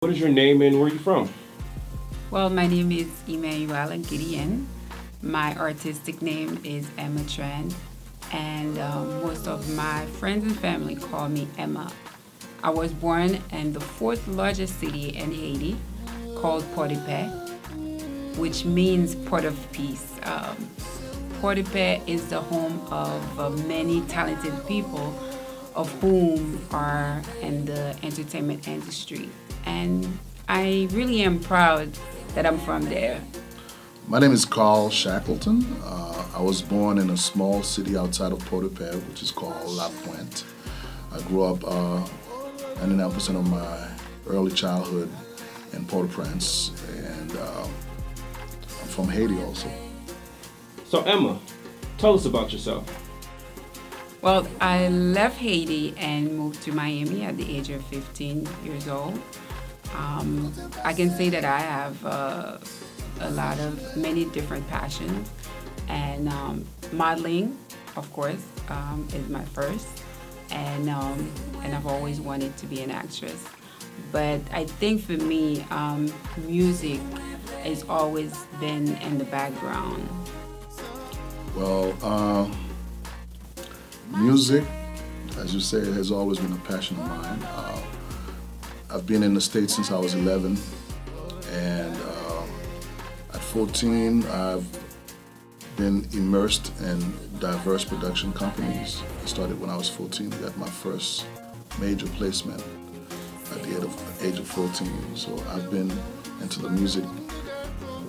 What is your name and where are you from? Well, my name is Gideon. My artistic name is EmmaTrend, and most of my friends and family call me Emma. I was born in the fourth largest city in Haiti called Port-de-Paix, which means Port of Peace. Port-de-Paix is the home of many talented people, of whom are in the entertainment industry. And I really am proud that I'm from there. My name is Carl Shackleton. I was born in a small city outside of Port-au-Paix, which is called La Pointe. I grew up 99% of my early childhood in Port-au-Prince, and I'm from Haiti also. So, Emma, tell us about yourself. Well, I left Haiti and moved to Miami at the age of 15 years old. I can say that I have a lot of many different passions, and modeling, of course, is my first, and I've always wanted to be an actress. But I think for me, music has always been in the background. Well, music, as you say, has always been a passion of mine. I've been in the States since I was 11, and at 14, I've been immersed in diverse production companies. I started when I was 14, got my first major placement at the age of 14. So I've been into the music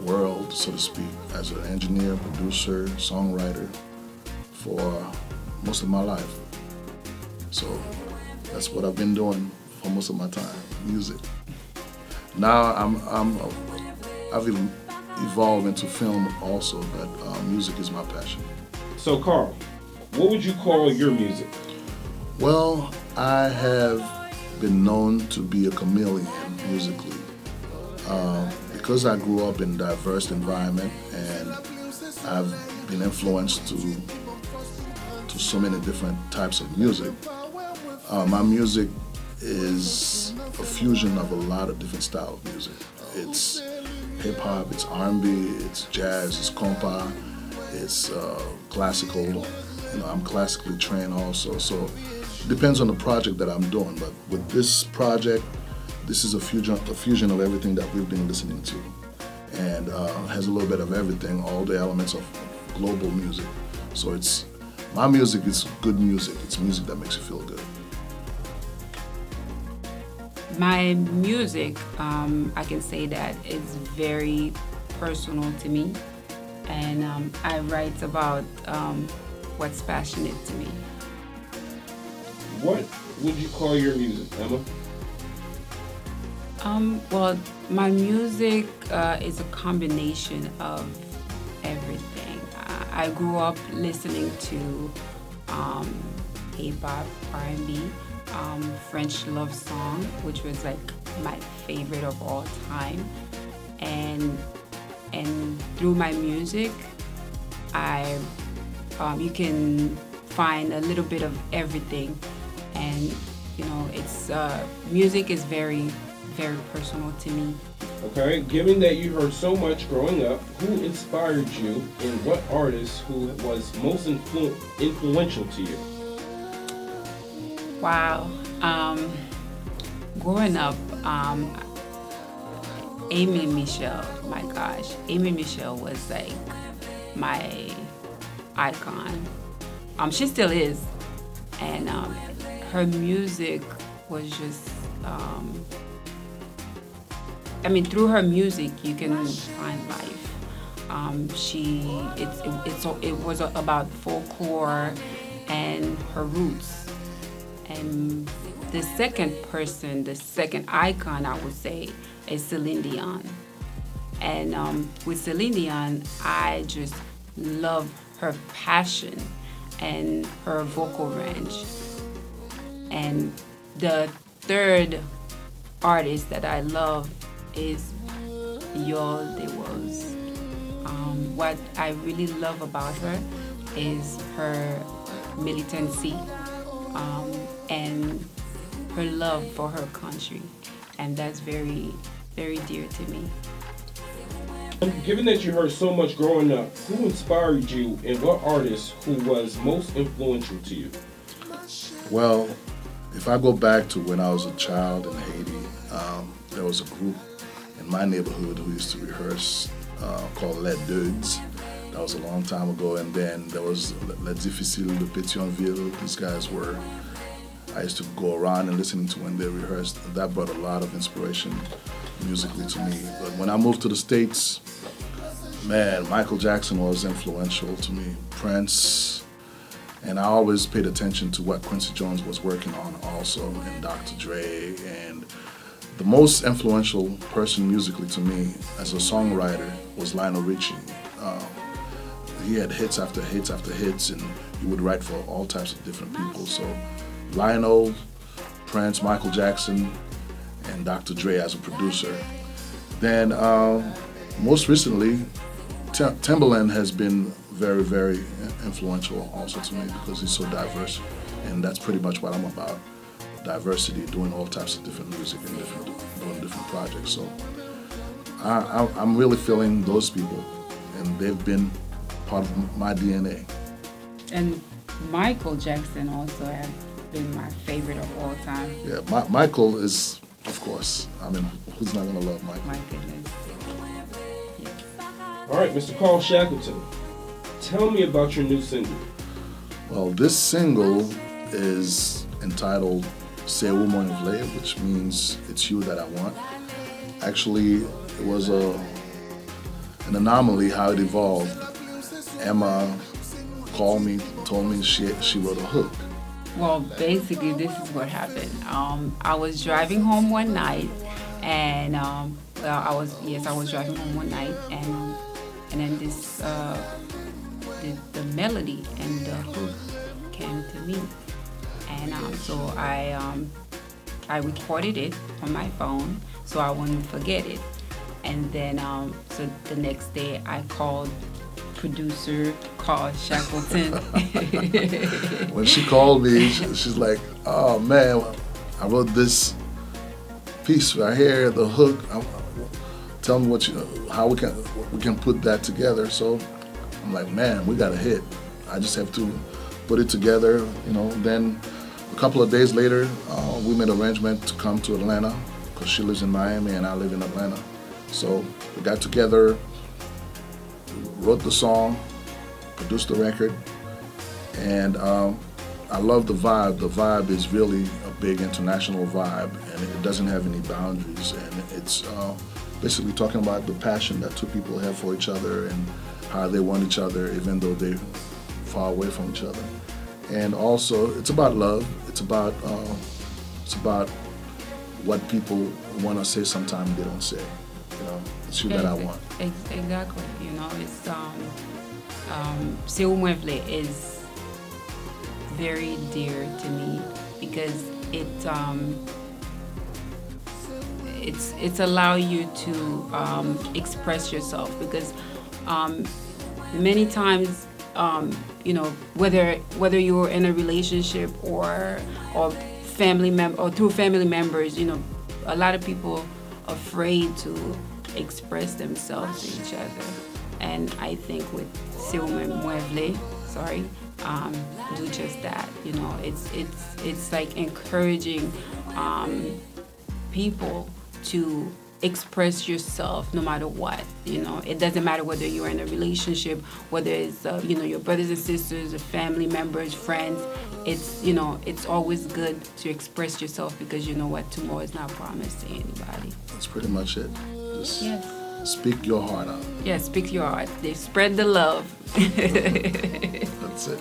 world, so to speak, as an engineer, producer, songwriter for most of my life. So that's what I've been doing for most of my time, music. Now I've evolved into film also, but music is my passion. So, Carl, what would you call your music? Well, I have been known to be a chameleon musically. Because I grew up in a diverse environment and I've been influenced to so many different types of music, my music is a fusion of a lot of different styles of music. It's hip hop, it's R&B, it's jazz, it's compa, it's classical. I'm classically trained also, so it depends on the project that I'm doing. But with this project, this is a fusion of everything that we've been listening to, and has a little bit of everything, all the elements of global music. So it's my music is good music. It's music that makes you feel good. My music, I can say that is very personal to me, and I write about what's passionate to me. What would you call your music, Emma? Well, my music is a combination of everything. I grew up listening to hip hop, R&B, French love song, which was like my favorite of all time, and through my music, I you can find a little bit of everything, and it's music is very personal to me. Okay, given that you heard so much growing up, who inspired you and what artist who was most influential to you? Wow. Growing up, Amy Michelle, my gosh, Amy Michelle was like my icon. She still is, and her music was just. Through her music, you can find life. It was about folklore and her roots. And the second icon, I would say, is Celine Dion. And with Celine Dion, I just love her passion and her vocal range. And the third artist that I love is Yol De Rose. What I really love about her is her militancy and her love for her country. and that's very, very dear to me. Given that you heard so much growing up, who inspired you and what artist who was most influential to you? Well, if I go back to when I was a child in Haiti, there was a group in my neighborhood who used to rehearse called Les Dudes. That was a long time ago. And then there was Les Difficiles de Pétionville. These guys were, I used to go around and listening to when they rehearsed. That brought a lot of inspiration musically to me. But when I moved to the States, man, Michael Jackson was influential to me. Prince, and I always paid attention to what Quincy Jones was working on also, and Dr. Dre. And the most influential person musically to me as a songwriter was Lionel Richie. He had hits after hits after hits, and he would write for all types of different people. So Lionel, Prince, Michael Jackson, and Dr. Dre as a producer. Then most recently, Timbaland has been very, very influential also to me because he's so diverse, and that's pretty much what I'm about. Diversity, doing all types of different music and doing different projects. So I'm really feeling those people, and they've been part of my DNA. And Michael Jackson also has been my favorite of all time. Yeah, Michael is, of course. I mean, who's not gonna love Michael? My goodness. Yes. All right, Mr. Carl Shackleton, tell me about your new single. Well, this single is entitled Ou Mwen Vlé, which means it's you that I want. Actually, it was an anomaly how it evolved. Emma called me, told me she wrote a hook. Well, basically, this is what happened. I was driving home one night, and I was driving home one night, and then this the melody and the hook came to me, and so I recorded it on my phone so I wouldn't forget it, and then so the next day I called producer Carl Shackleton. When she called me, she's like, "Oh man, I wrote this piece right here, the hook. Tell me how we can put that together." So I'm like, "Man, we got a hit. I just have to put it together, you know." Then a couple of days later, we made an arrangement to come to Atlanta because she lives in Miami and I live in Atlanta. So we got together, wrote the song, produced the record, and I love the vibe. The vibe is really a big international vibe, and it doesn't have any boundaries, and it's basically talking about the passion that two people have for each other and how they want each other even though they're far away from each other. And also, it's about love. It's about what people want to say sometimes they don't say. You know, it's you that I want. Exactly. You know, it's Ou Mwen Vlé is very dear to me because it's allow you to express yourself because many times you know, whether you're in a relationship or through family members, you know, a lot of people afraid to express themselves to each other, and I think with Ou Mwen Vlé, do just that. You know, it's like encouraging people to express yourself no matter what. You know, it doesn't matter whether you're in a relationship, whether it's you know, your brothers and sisters, or family members, friends. It's, you know, it's always good to express yourself because you know what, tomorrow is not promised to anybody. That's pretty much it. Just Yes. speak your heart out. Yeah, speak your heart. They spread the love. That's it.